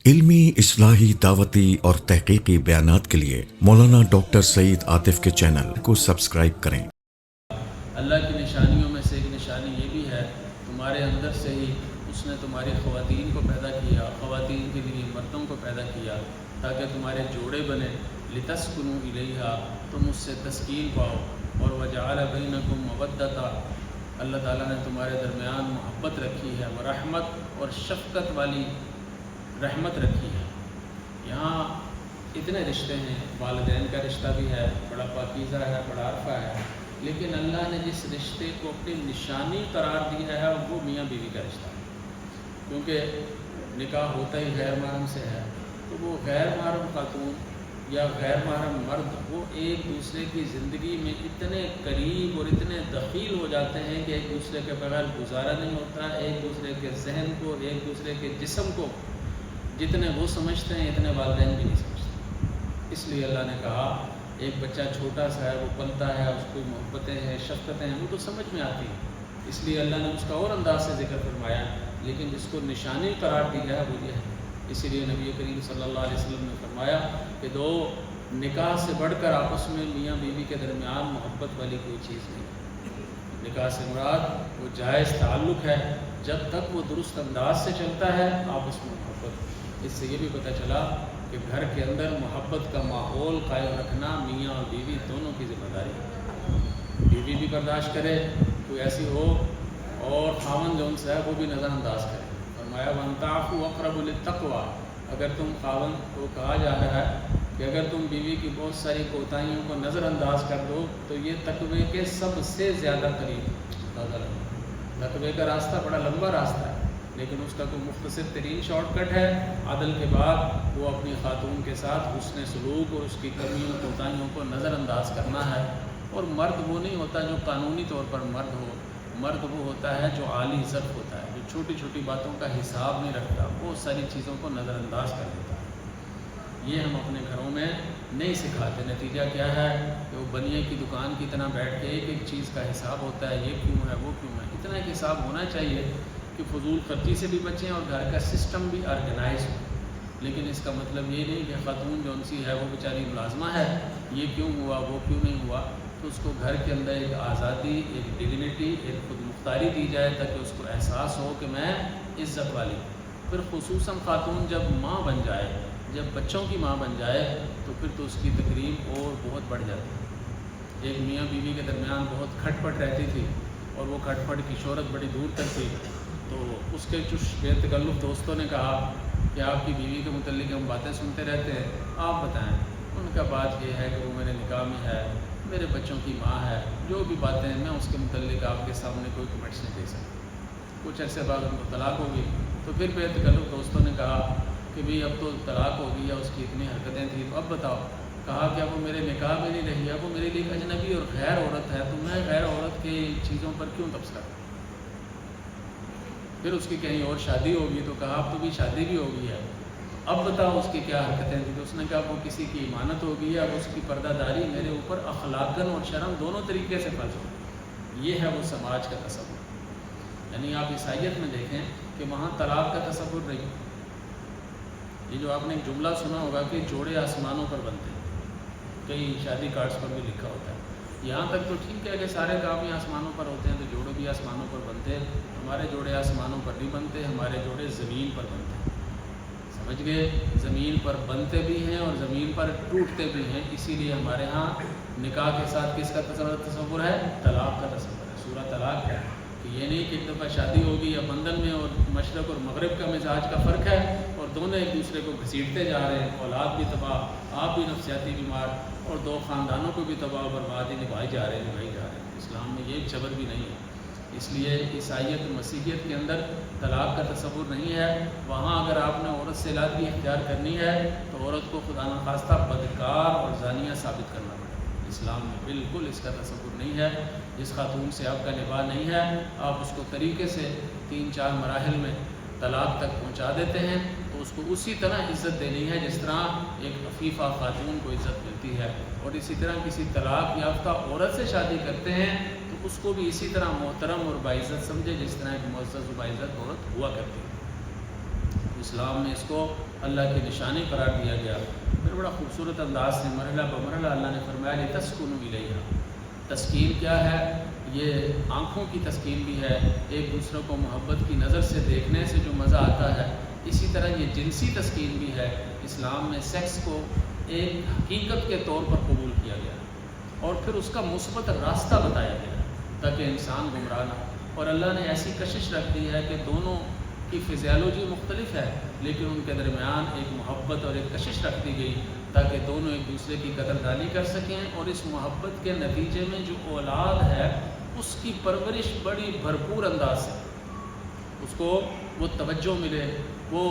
علمی، اصلاحی، دعوتی اور تحقیقی بیانات کے لیے مولانا ڈاکٹر سعید عاطف کے چینل کو سبسکرائب کریں۔ اللہ کی نشانیوں میں سے ایک نشانی یہ بھی ہے، تمہارے اندر سے ہی اس نے تمہاری خواتین کو پیدا کیا، خواتین کے لیے مردوں کو پیدا کیا تاکہ تمہارے جوڑے بنے، لتسکنوا الیہا، تم اس سے تسکین پاؤ، اور وجعل بینکم مودۃ، اللہ تعالیٰ نے تمہارے درمیان محبت رکھی ہے، ورحمت، اور شفقت والی رحمت رکھی ہے۔ یہاں اتنے رشتے ہیں، والدین کا رشتہ بھی ہے، بڑا پاکیزہ ہے، بڑا عرفہ ہے، لیکن اللہ نے جس رشتے کو اپنی نشانی قرار دیا ہے وہ میاں بیوی کا رشتہ ہے، کیونکہ نکاح ہوتا ہی غیر محرم سے ہے، تو وہ غیر محرم خاتون یا غیر محرم مرد وہ ایک دوسرے کی زندگی میں اتنے قریب اور اتنے دخیل ہو جاتے ہیں کہ ایک دوسرے کے بغیر گزارا نہیں ہوتا، ایک دوسرے کے ذہن کو، ایک دوسرے کے جسم کو جتنے وہ سمجھتے ہیں اتنے والدین بھی نہیں سمجھتے۔ اس لیے اللہ نے کہا ایک بچہ چھوٹا سا ہے، وہ پلتا ہے، اس کو محبتیں ہیں، شفقتیں ہیں، وہ تو سمجھ میں آتی ہیں، اس لیے اللہ نے اس کا اور انداز سے ذکر فرمایا، لیکن جس کو نشانی قرار دیا ہے وہ یہ ہے۔ اسی لیے نبی کریم صلی اللہ علیہ وسلم نے فرمایا کہ دو نکاح سے بڑھ کر آپس میں میاں بیوی کے درمیان محبت والی کوئی چیز نہیں۔ نکاح سے مراد وہ جائز تعلق ہے جب تک وہ درست انداز سے چلتا ہے، آپس میں محبت۔ اس سے یہ بھی پتہ چلا کہ گھر کے اندر محبت کا ماحول قائم رکھنا میاں اور بیوی دونوں کی ذمہ داری ہے۔ بیوی بھی برداشت کرے کوئی ایسی ہو، اور خاوند جو ان سے ہے وہ بھی نظر انداز کرے۔ فرمایا وَأَن تَعْفُوا أَقْرَبُ لِلتَّقْوَىٰ، اگر تم خاوند کو کہا جا رہا ہے کہ اگر تم بیوی کی بہت ساری کوتاہیوں کو نظر انداز کر دو تو یہ تقوی کے سب سے زیادہ قریب۔ تقوی کا راستہ بڑا لمبا راستہ ہے، لیکن اس کا کوئی مختصر ترین شارٹ کٹ ہے، عدل کے بعد وہ اپنی خاتون کے ساتھ حسن سلوک اور اس کی کمیوں کوتاہیوں کو نظر انداز کرنا ہے۔ اور مرد وہ نہیں ہوتا جو قانونی طور پر مرد ہو، مرد وہ ہوتا ہے جو عالی ضبط ہوتا ہے، جو چھوٹی چھوٹی باتوں کا حساب نہیں رکھتا، بہت ساری چیزوں کو نظر انداز کر دیتا ہے۔ یہ ہم اپنے گھروں میں نہیں سکھاتے، نتیجہ کیا ہے کہ وہ بنیے کی دکان کی طرح بیٹھ کے ایک ایک چیز کا حساب ہوتا ہے، یہ کیوں ہے، وہ کیوں ہے۔ اتنا ایک حساب ہونا چاہیے کہ فضول خرچی سے بھی بچیں اور گھر کا سسٹم بھی آرگنائز ہو، لیکن اس کا مطلب یہ نہیں کہ خاتون جو ان سی ہے وہ بیچاری ملازمہ ہے، یہ کیوں ہوا، وہ کیوں نہیں ہوا۔ تو اس کو گھر کے اندر ایک آزادی، ایک ڈگنیٹی، ایک خود مختاری دی جائے تاکہ اس کو احساس ہو کہ میں عزت والی ہوں۔ پھر خصوصاً خاتون جب ماں بن جائے، جب بچوں کی ماں بن جائے تو پھر تو اس کی تکلیف اور بہت بڑھ جاتی ہے۔ ایک میاں بیوی کے درمیان بہت کھٹ پٹ رہتی تھی، اور وہ کھٹ پٹ کی شہرت بڑی دور تک تھی، تو اس کے کچھ بے تکلف دوستوں نے کہا کہ آپ کی بیوی کے متعلق ہم باتیں سنتے رہتے ہیں، آپ بتائیں۔ ان کا بات یہ ہے کہ وہ میرے نکاح میں ہے، میرے بچوں کی ماں ہے، جو بھی باتیں ہیں میں اس کے متعلق آپ کے سامنے کوئی کمنٹس نہیں دے سکتا۔ کچھ عرصے بعد ان کو طلاق ہوگی، تو پھر بے تکلف دوستوں نے کہا کہ بھئی اب تو طلاق ہوگی یا اس کی اتنی حرکتیں تھیں، تو اب بتاؤ۔ کہا کہ اب وہ میرے نکاح میں نہیں رہی ہے، وہ میرے لیے ایک اجنبی اور غیر عورت ہے، تو میں غیر عورت کی چیزوں پر کیوں تبصرہ کروں۔ پھر اس کی کہیں اور شادی ہوگی، تو کہا اب تو بھی شادی بھی ہوگی ہے، اب بتاؤ اس کی کیا حرکتیں تھیں۔ تو اس نے کہا وہ کسی کی امانت ہوگی ہے، اب اس کی پردہ داری میرے اوپر اخلاقاً اور شرم دونوں طریقے سے فرض ہوگی۔ یہ ہے وہ سماج کا تصور۔ یعنی آپ عیسائیت میں دیکھیں کہ وہاں طلاق کا تصور نہیں۔ یہ جو آپ نے ایک جملہ سنا ہوگا کہ جوڑے آسمانوں پر بنتے ہیں، کئی شادی کارڈز پر بھی لکھا ہوتا ہے۔ یہاں تک تو ٹھیک ہے کہ سارے کام ہی آسمانوں پر ہوتے ہیں، تو جوڑے بھی آسمانوں پر بنتے ہیں۔ ہمارے جوڑے آسمانوں پر نہیں بنتے، ہمارے جوڑے زمین پر بنتے ہیں، سمجھ گئے؟ زمین پر بنتے بھی ہیں اور زمین پر ٹوٹتے بھی ہیں۔ اسی لیے ہمارے ہاں نکاح کے ساتھ کس کا تصور ہے؟ طلاق کا تصور ہے۔ سورہ طلاق ہے کہ یہ نہیں کہ ایک دفعہ شادی ہوگی یا بندھن میں اور مشرق اور مغرب کا مزاج کا فرق ہے اور دونوں ایک دوسرے کو گھسیٹتے جا رہے ہیں، اولاد بھی تباہ، آپ بھی نفسیاتی بیمار، اور دو خاندانوں کو بھی تباہ و بربادی نبھائی جا رہے ہیں۔ اسلام میں یہ صبر بھی نہیں ہے۔ اس لیے عیسائیت مسیحیت کے اندر طلاق کا تصور نہیں ہے۔ وہاں اگر آپ نے عورت سے علادگی اختیار کرنی ہے تو عورت کو خدا نخواستہ بدکار اور زانیہ ثابت کرنا پڑے۔ اسلام میں بالکل اس کا تصور نہیں ہے۔ جس خاتون سے آپ کا نکاح نہیں ہے، آپ اس کو طریقے سے 3-4 مراحل میں طلاق تک پہنچا دیتے ہیں، تو اس کو اسی طرح عزت دینی ہے جس طرح ایک عفیفہ خاتون کو عزت ملتی ہے۔ اور اسی طرح کسی طلاق یافتہ عورت سے شادی کرتے ہیں تو اس کو بھی اسی طرح محترم اور باعزت سمجھے جس طرح ایک معزز و باعزت عورت ہوا کرتی ہے۔ اسلام میں اس کو اللہ کی نشانی قرار دیا گیا۔ پھر بڑا خوبصورت انداز سے مرحلہ بمرحلہ اللہ نے فرمایا لِتَسْكُنُوا إِلَيْهَا۔ تسکین کیا ہے؟ یہ آنکھوں کی تسکین بھی ہے، ایک دوسرے کو محبت کی نظر سے دیکھنے سے جو مزہ آتا ہے، اسی طرح یہ جنسی تسکین بھی ہے۔ اسلام میں سیکس کو ایک حقیقت کے طور پر قبول کیا گیا اور پھر اس کا مثبت راستہ بتایا گیا تاکہ انسان گمراہ نہ ہو۔ اور اللہ نے ایسی کشش رکھ دی ہے کہ دونوں کی فزیالوجی مختلف ہے، لیکن ان کے درمیان ایک محبت اور ایک کشش رکھ دی گئی تاکہ دونوں ایک دوسرے کی قدردانی کر سکیں، اور اس محبت کے نتیجے میں جو اولاد ہے اس کی پرورش بڑی بھرپور انداز سے، اس کو وہ توجہ ملے، وہ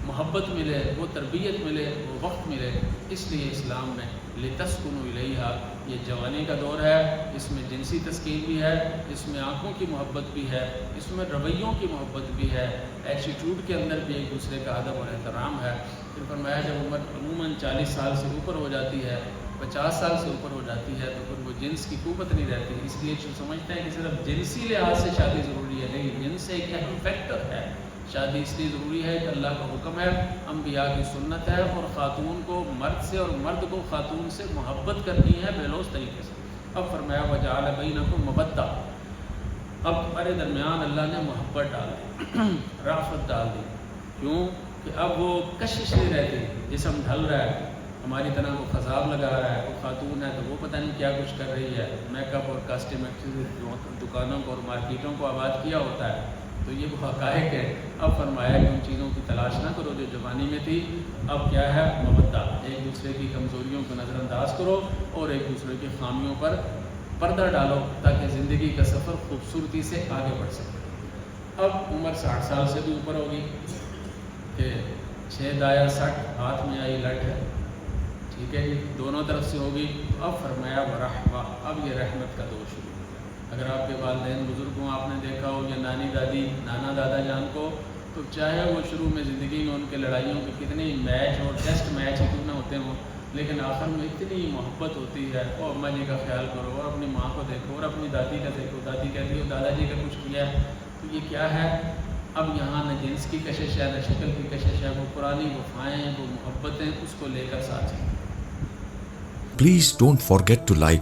محبت ملے، وہ تربیت ملے، وہ وقت ملے۔ اس لیے اسلام میں لِتَسْكُنُوا إِلَيْهَا، یہ جوانی کا دور ہے، اس میں جنسی تسکین بھی ہے، اس میں آنکھوں کی محبت بھی ہے، اس میں رویوں کی محبت بھی ہے، ایٹیٹیوڈ کے اندر بھی ایک دوسرے کا ادب اور احترام ہے۔ پھر فرمایا جب عمر عموماً 40 سال سے اوپر ہو جاتی ہے، 50 سال سے اوپر ہو جاتی ہے، تو پھر وہ جنس کی قوت نہیں رہتی۔ اس لیے جو سمجھتے ہیں کہ صرف جنسی لحاظ سے شادی ضروری ہے، نہیں، جنس ایک اہم فیکٹر ہے۔ شادی اس لیے ضروری ہے کہ اللہ کا حکم ہے، انبیاء کی سنت ہے، اور خاتون کو مرد سے اور مرد کو خاتون سے محبت کرنی ہے بے لوث طریقے سے۔ اب فرمایا وَجَعَلَ بَيْنَكُم مَّوَدَّةً، اب ہمارے درمیان اللہ نے محبت ڈال دی، رافت ڈال دی۔ کیوں کہ اب وہ کشش نہیں رہتی، جسم ڈھل رہا ہے، ہماری طرح وہ خضاب لگا رہا ہے، وہ خاتون ہے تو وہ پتہ نہیں کیا کچھ کر رہی ہے، میک اپ اور کاسمیٹکس دکانوں کو اور مارکیٹوں کو آباد کیا ہوتا ہے، تو یہ وہ حقائق ہے۔ اب فرمایا کہ ان چیزوں کی تلاش نہ کرو جو جوانی میں تھی، اب کیا ہے؟ مودہ، ایک دوسرے کی کمزوریوں کو نظر انداز کرو اور ایک دوسرے کی خامیوں پر پردہ ڈالو تاکہ زندگی کا سفر خوبصورتی سے آگے بڑھ سکے۔ اب عمر 60 سال سے بھی اوپر ہوگی کہ 6 دایا 60 ہاتھ میں آئی لٹ ہے، ٹھیک ہے جی، دونوں طرف سے ہوگی۔ اب فرمایا ورحمہ، اب یہ رحمت کا دور شروع۔ اگر آپ کے والدین بزرگ ہوں، آپ نے دیکھا ہو، یا نانی دادی نانا دادا جان کو، تو چاہے وہ شروع میں زندگی میں ان کے لڑائیوں کے کتنے میچ اور ٹیسٹ میچ ہی کیوں نہ ہوتے ہوں، لیکن آخر میں اتنی محبت ہوتی ہے، اور اماں جی کا خیال کرو اور اپنی ماں کو دیکھو اور اپنی دادی کا دیکھو، دادی کہتی ہو دادا جی کا کچھ کیا ہے، تو یہ کیا ہے؟ اب یہاں نہ جنس کی کشش ہے، نہ شکل کی کشش ہے، وہ پرانی وفائیں، وہ محبتیں اس کو لے کر ساتھ چلیں۔ Please don't forget to like,